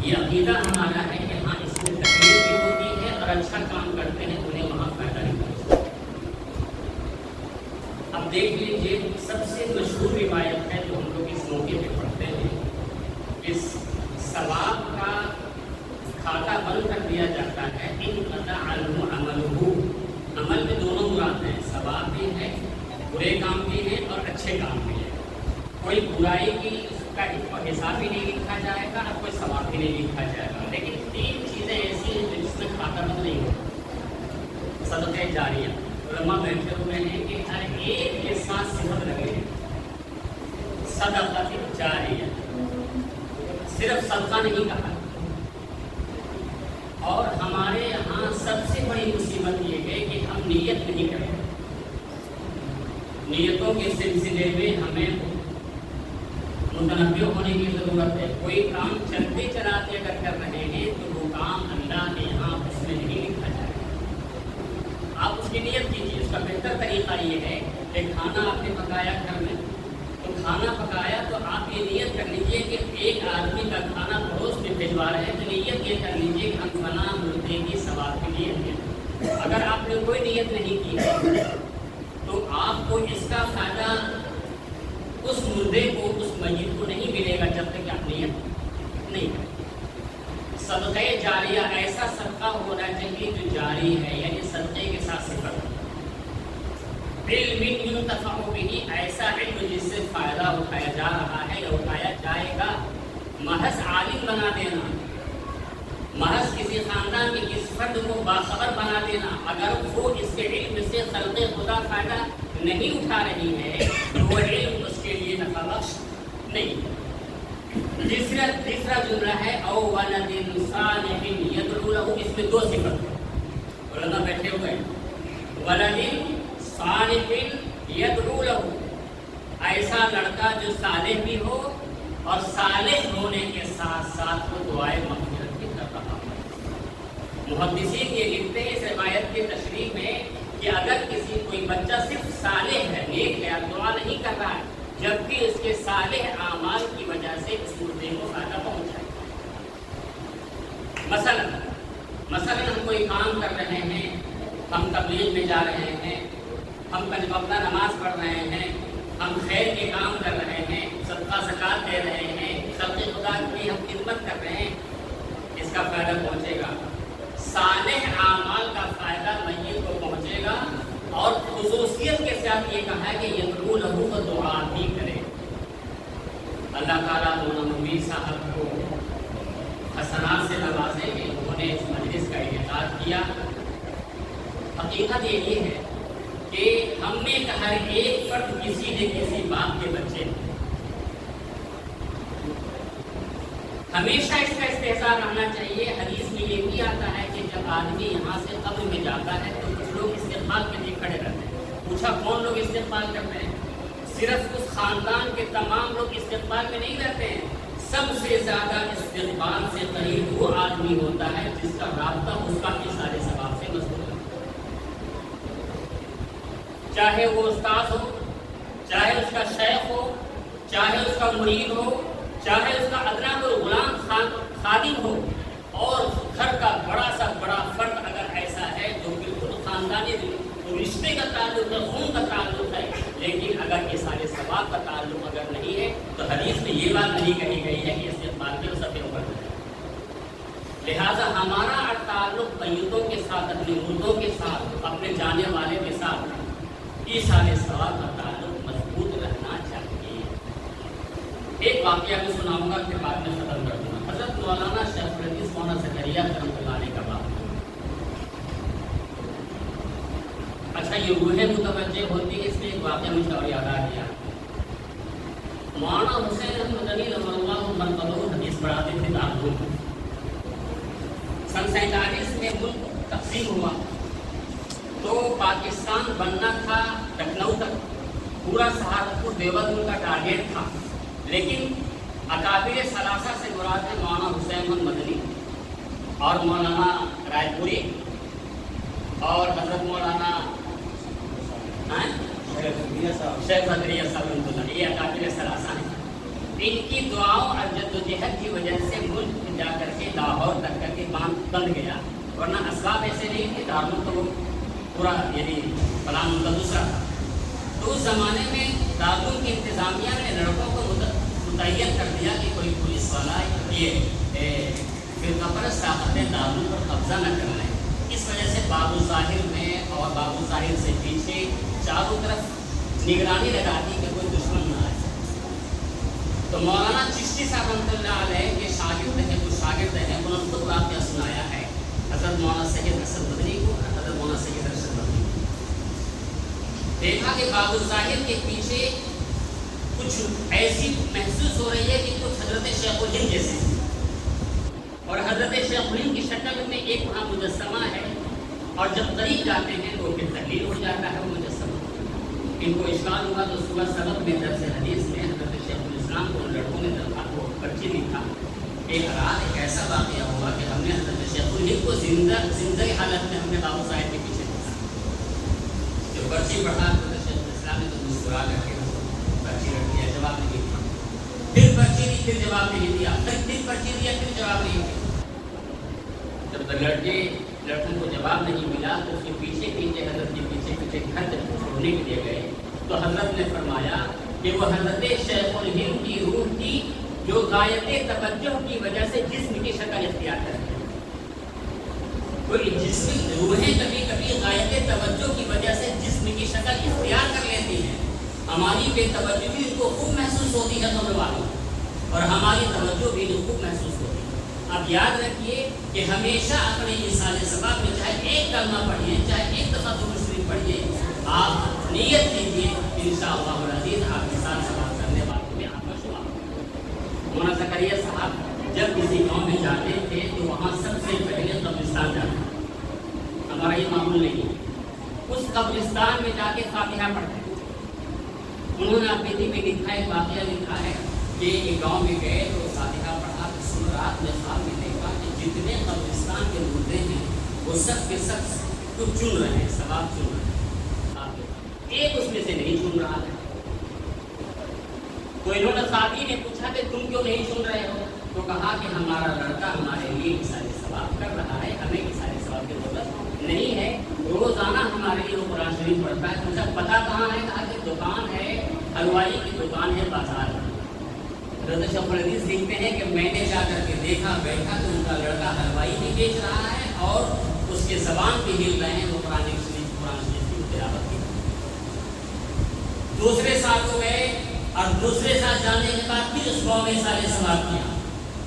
یہ عقیدہ ہمارا ہے کہ ہاں اس میں تکلیف بھی ہوتی ہے اور اچھا کام کرتے ہیں انہیں وہاں فائدہ نہیں پہنچتا۔ اب دیکھ لیجیے سب سے مشہور روایت ہے جو ہم لوگ اس موقع پہ پڑھتے ہیں، اس ثواب کا کھاتا بند کر دیا جاتا ہے، انقطع عنہ عملہ، عمل میں دونوں مراد ہیں، ثواب بھی ہے، برے کام بھی ہیں اور اچھے کام بھی ہیں۔ کوئی برائی کی کا حساب بھی نہیں لکھا جائے گا اور کوئی ثواب بھی نہیں لکھا جائے گا، لیکن تین چیزیں ایسی ہیں جس میں کھاتا بند نہیں ہوتا۔ صدقہ جاریہ، علماء بیٹھے ہوئے ہیں کہ ہر ایک کے ساتھ صفت لگے، صدقہ جاریہ، صرف صدقہ نہیں کہا۔ اور ہمارے یہاں سب سے بڑی مصیبت یہ ہے کہ ہم نیت نہیں کرتے۔ نیتوں کے سلسلے میں ہمیں متنبع ہونے کی ضرورت ہے۔ کوئی کام چلتے چلاتے اگر کر رہے ہیں تو وہ کام اللہ کے یہاں اس میں نہیں لکھا جائے گا۔ آپ اس کی نیت کیجیے۔ اس کا بہتر طریقہ یہ ہے کہ کھانا آپ نے پکایا گھر میں، تو کھانا پکایا تو آپ یہ نیت کر لیجیے کہ ایک آدمی کا کھانا پڑوس میں بھجوا رہے ہیں، تو نیت یہ کر لیجیے کہ ہم فلاں مردے کی ثواب کے لیے ہیں۔ اگر آپ نے کوئی نیت نہیں کی ہے تو آپ کو اس کا فائدہ اس مردے کو، اس میت کو نہیں ملے گا جب تک آپ نیت نہیں کریں۔ صدقہ جاریہ ایسا صدقہ ہونا چاہیے جو جاری ہے، یعنی صدقے کے ساتھ صفت۔ علم ينتفع به، ایسا علم جس سے فائدہ اٹھایا جا رہا ہے یا اٹھایا جائے گا۔ محض عالم بنا دینا، محض کسی خاندان کے کس فرد کو باخبر بنا دینا، اگر وہ اس کے علم سے خلق خدا فائدہ نہیں اٹھا رہی ہے تو وہ علم اس کے لیے نفع بخش نہیں۔ تیسرا جملہ ہے او ولد صالح یدعو له، اس میں دو صفت ہیں، علماء بیٹھے ہوئے ہیں۔ ولد صالح یدعو له، ایسا لڑکا جو صالح بھی ہو اور صالح ہونے کے ساتھ ساتھ وہ دعائیں مغفرت بھی کر رہا ہو۔ محدثین یہ لکھتے ہیں اس روایت کی تشریح میں کہ اگر کسی کوئی بچہ صرف صالح ہے، نیک ہے، دعا نہیں کر رہا ہے، جب بھی اس کے صالح اعمال کی وجہ سے اس مردے کو فائدہ پہنچائے۔ مثلا ہم کوئی کام کر رہے ہیں، ہم تبلیغ میں جا رہے ہیں، ہم پنج وقتہ نماز پڑھ رہے ہیں، ہم خیر کے کام کر رہے ہیں، صدقہ زکات دے رہے ہیں، خلق خدا کی ہم خدمت کر رہے ہیں، اس کا فائدہ پہنچے گا۔ صالح اعمال کا فائدہ میت کو پہنچے گا، اور خصوصیت کے ساتھ یہ کہا ہے کہ یدعو لہ، کو دعا بھی کرے۔ اللہ تعالیٰ مولانا میر صاحب کو حسنات سے نوازے کہ انہوں نے اس مجلس کا انعقاد کیا۔ حقیقت یہی ہے کہ ہم میں ہر ایک فرد کسی نہ کسی باپ کے بچے ہیں۔ ہمیشہ اس کا استحصال رہنا چاہیے۔ حدیث میں یہ بھی آتا ہے کہ جب آدمی یہاں سے قبر میں جاتا ہے تو کچھ لوگ استقبال کے لیے کھڑے رہتے ہیں۔ پوچھا کون لوگ استقبال کرتے ہیں؟ صرف اس خاندان کے تمام لوگ استقبال میں نہیں رہتے ہیں، سب سے زیادہ استقبال سے قریب وہ آدمی ہوتا ہے جس کا رابطہ اس کا سارے ثواب سے مضبوط ہے۔ چاہے وہ استاد ہو، چاہے اس کا شیخ ہو، چاہے اس کا مرید ہو، چاہے اس کا ادنا کوئی غلام خادم ہو، اور گھر کا بڑا سا بڑا فرد اگر ایسا ہے جو بالکل خاندانی رشتے کا تعلق ہے، خون کا تعلق ہے، لیکن اگر یہ سارے ثواب کا تعلق اگر نہیں ہے تو حدیث میں یہ بات نہیں کہی گئی ہے کہ استقبال کے سب اوپر ہے۔ لہذا ہمارا تعلق میتوں کے ساتھ، اپنے مردوں کے ساتھ، اپنے جانے والے کے ساتھ، یہ سارے ثواب کا تعلق مضبوط رہنا چاہیے۔ ایک واقعہ میں سناؤں گا، پھر بعد میں ختم کر دوں گا۔ حضرت مولانا شیخ الحدیث مولانا زکریا رحمۃ اللہ علیہ کا بات۔ اچھا، یہ روح متوجہ ہوتی ہے، اس میں ایک واقعہ مجھے اور یاد آ گیا۔ مولانا حسین احمد علی رحمۃ اللہ مرتبہ حدیث پڑھاتے تھے دارالعلوم میں۔ سن 47 میں ملک تقسیم ہوا تو پاکستان بننا تھا لکھنؤ تک، پورا سہارنپور دیوبند ان کا ٹارگیٹ تھا، لیکن اکابر ثلاثہ سے مراد ہے مولانا حسین احمد مدنی اور مولانا رائے پوری اور حضرت مولانا شیخ زکریا صاحب، یہ اکابر ثلاثہ ہیں۔ ان کی دعاؤں اور جدوجہد کی وجہ سے ملک جا کر کے لاہور تک کر کے بند گیا، ورنہ اسباب ایسے نہیں کہ دارالعلوم تو وہ پورا یعنی فلاں ان کا دوسرا تھا۔ تو اس زمانے میں دارالعلوم کی انتظامیہ نے لڑکوں کو متعین کر دیا کہ کوئی پولیس والا یہ فرقہ پرست طاقتیں دارالعلوم پر قبضہ نہ کر لیں۔ اس وجہ سے باب الظاہر میں اور باب الظاہر سے پیچھے چاروں طرف نگرانی لگا دی کہ کوئی دشمن نہ آئے۔ تو مولانا چشتی صاحب رحمۃ اللہ علیہ کے شاگرد ہیں، کچھ شاگرد ہیں، انہوں نے خود واقعہ سنایا ہے حضرت مولانا سید ارشد مدنی کو، حضرت مولانا سید ارشد مدنی کو۔ دیکھا کہ باب الظاہر کے پیچھے کچھ ایسی محسوس ہو رہی ہے کہ کچھ حضرت شیخ الہند جیسے، اور حضرت شیخ الہند کی شکل میں ایک وہاں مجسمہ ہے، اور جب قریب جاتے ہیں تو پھر تحلیل ہو جاتا ہے وہ مجسمہ۔ ان کو اشکال ہوا تو صبح سبق میں درس حدیث میں حضرت شیخ الاسلام کو ان لڑکوں نے درخواست کو پرچی لکھا کہ رات ایک ایسا واقعہ ہوا کہ ہم نے حضرت شیخ الہند کو زندہ حالت میں ہم نے بابو صاحب کے پیچھے دیکھا۔ جو پرچی پڑھا حضرت شیخ الاسلام نے تو مسکرا کر کے پرچی رکھ دیا، جواب نہیں دیا۔ پھر پرچی دی، پھر جواب نہیں دیا، پھر پرچی دیا، پھر جواب نہیں دیا۔ جب تک لڑکوں کو جواب نہیں ملا تو اس کے پیچھے حضرت کے پیچھے گھر جب چھوڑنے کے لیے گئے تو حضرت نے فرمایا کہ وہ حضرت شیخ الہند کی روح کی جو غایت توجہ کی وجہ سے جسم کی شکل اختیار کرتی ہے۔ کوئی جسم روحیں کبھی کبھی غایت توجہ کی وجہ سے جسم کی شکل اختیار کر لیتی ہیں۔ ہماری بے توجہی ان کو خوب محسوس ہوتی ہے قبر والوں، اور ہماری توجہ بھی ان کو خوب محسوس ہوتی ہے۔ اب یاد رکھیے کہ ہمیشہ اپنے ایصال ثواب میں چاہے ایک کلمہ پڑھیے، چاہے ایک دفعہ درود شریف پڑھیے، آپ نیت کیجیے انشاءاللہ العزیز آپ ایصال ثواب کرنے والوں میں آپ کا شمار ہوگا۔ مولانا زکریا صاحب جب کسی گاؤں میں جاتے تھے تو وہاں سب سے پہلے قبرستان جاتے تھے، ہمارا یہ معمول نہیں ہے۔ اس قبرستان میں جا کے فاتحہ پڑھتے تھے۔ انہوں نے اپنی میں لکھا ایک واقعہ لکھا ہے کہ ایک گاؤں میں گئے تو فاتحہ پڑھا، رات میں خواب میں دیکھا کہ جتنے قبرستان کے مردے ہیں وہ سب کے سب کچھ چن رہے ہیں، ثواب چن رہے ہیں، ایک اس میں سے نہیں چن رہا ہے۔ تو انہوں نے ساتھی نے پوچھا کہ تم کیوں نہیں چن رہے ہو؟ تو کہا کہ ہمارا لڑکا ہمارے لیے ایصال ثواب کر رہا ہے، ہمیں ایصال ثواب کی ضرورت نہیں ہے، روزانہ ہمارے لیے وہ قرآن شریف پڑھتا ہے۔ پوچھا پتہ کہاں ہے؟ کہا کہ دکان ہے، حلوائی کی دکان ہے بازار میں۔ حضرت شیخ الحدیث لکھتے ہیں کہ میں نے جا کر کے دیکھا بیٹھا تو ان کا لڑکا حلوائی بھی بیچ رہا ہے اور اس کے زبان بھی ہل رہے ہیں، وہ قرآن شریف کی تلاوت کی۔ دوسرے سال کو گئے اور دوسرے سال جانے کے بعد پھر اس گاؤں میں ایصال ثواب کیا۔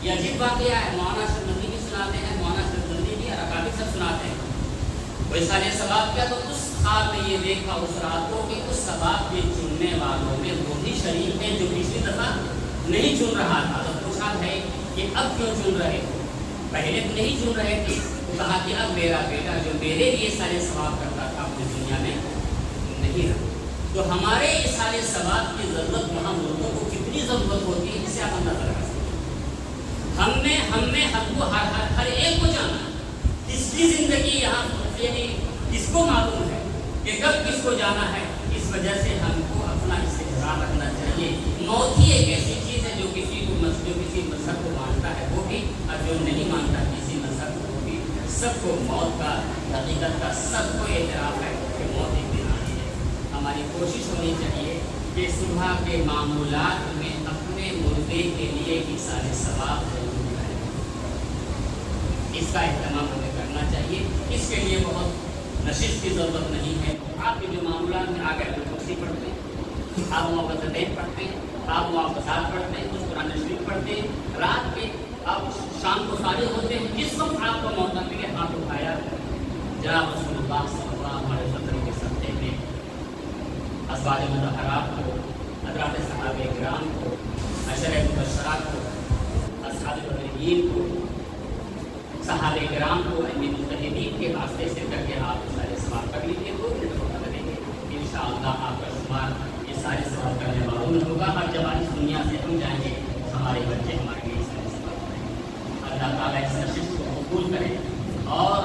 یہ عجیب واقعہ ہے، مولانا ارشد مدنی بھی سناتے ہیں، مولانا ارشد مدنی بھی اور اکابر سب سناتے ہیں۔ وہ ایصال ثواب کیا تو اس خواب میں یہ دیکھا اس رات کو کہ اس ثواب کے چننے والوں میں وہی شریف ہے جو پچھلی دفعہ نہیں چن رہا تھا۔ تو پوچھا ہے کہ اب کیوں چن رہے ہو؟ پہلے تو نہیں چن رہے تھے۔ تو کہا کہ اب میرا بیٹا جو میرے لیے سارے ثواب کرتا تھا اپنی دنیا میں نہیں رہا۔ تو ہمارے ایصال ثواب کی ضرورت وہاں مردوں کو کتنی ضرورت ہوتی ہے جسے آپ اندازہ لگا سکتے ہیں۔ ہم نے ہم کو ہر ایک کو جانا، کس کی زندگی یہاں یعنی کس کو معلوم ہے کہ کب کس کو جانا ہے۔ اس وجہ سے ہم کو اپنا استحضار رکھنا چاہیے۔ موت ہی ایک ایسی چیز ہے جو کسی مذہب کو مانتا ہے وہ بھی، اور جو نہیں مانتا کسی مذہب کو وہ بھی، سب کو موت کا حقیقت کا سب کو اعتراف ہے کہ موت ایک دن آنی ہے۔ ہماری کوشش ہونی چاہیے کہ صبح کے معمولات میں اپنے مردے کے لیے ایصال ثواب ضرور کریں، اس کا اہتمام ہمیں کرنا چاہیے۔ اس کے لیے بہت نشست کی ضرورت نہیں ہے۔ آپ کے جو معمولات میں آ کر کرسی پڑھتے ہیں، آپ معوذتین پڑھتے ہیں، آپ معوذات پڑھتے ہیں، کچھ قرآن شریف پڑھتے ہیں، رات میں آپ شام کو فارغ ہوتے ہیں، جس وقت آپ کو موقع ملے ہاتھ اٹھایا جناب رسول اللہ صلی اللہ علیہ وسلم کے صدقے میں ازواج مطہرات کو، حضرات صحابہ کرام کو، عشرہ مبشرات کو، اصحاب بدرین کو، صحابہ کرام کو، ائمہ مجتہدین کے واسطے سے کر کے آپ سارے ثواب کر لیجیے، 2 منٹ وقت لگیں گے، انشاءاللہ آپ کا شمار یہ سارے ثواب کرنے والوں میں ہوگا۔ اور جب اس دنیا سے ہم جائیں گے ہمارے بچے ہمارے لیے سارے ثواب کریں گے۔ اللہ تعالیٰ اس نشست کو قبول کرے اور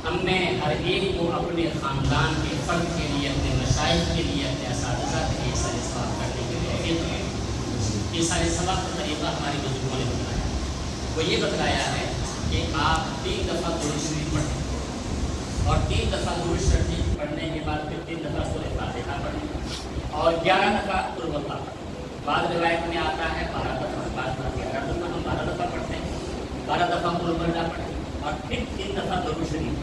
ہم میں ہر ایک کو اپنے خاندان کے فرد کے لیے، اپنے مشائخ کے لیے، اپنے اساتذہ کے لیے سارے ثواب کرنے کے لیے یہ سارے سبق کا طریقہ ہماری بزرگوں نے بتایا. وہ یہ بتلایا ہے کہ آپ 3 دفعہ درود شریف پڑھیں اور 3 دفعہ درود شریف پڑھنے کے بعد پھر 3 دفعہ سورہ فاتحہ پڑھیں اور 11 دفعہ قل ہو اللہ. بعض روایت میں آتا ہے 12 دفعہ، بعض 11 دفعہ، ہم 12 دفعہ پڑھتے ہیں. 12 دفعہ قل ہو اللہ پڑھیں اور پھر 3 دفعہ درود شریف.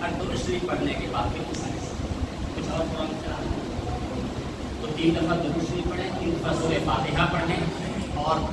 اور درود شریف پڑھنے کے بعد پھر کچھ اور قرآن چلا تو 3 دفعہ درود شریف پڑھیں، 3 دفعہ سورہ فاتحہ پڑھیں اور پھر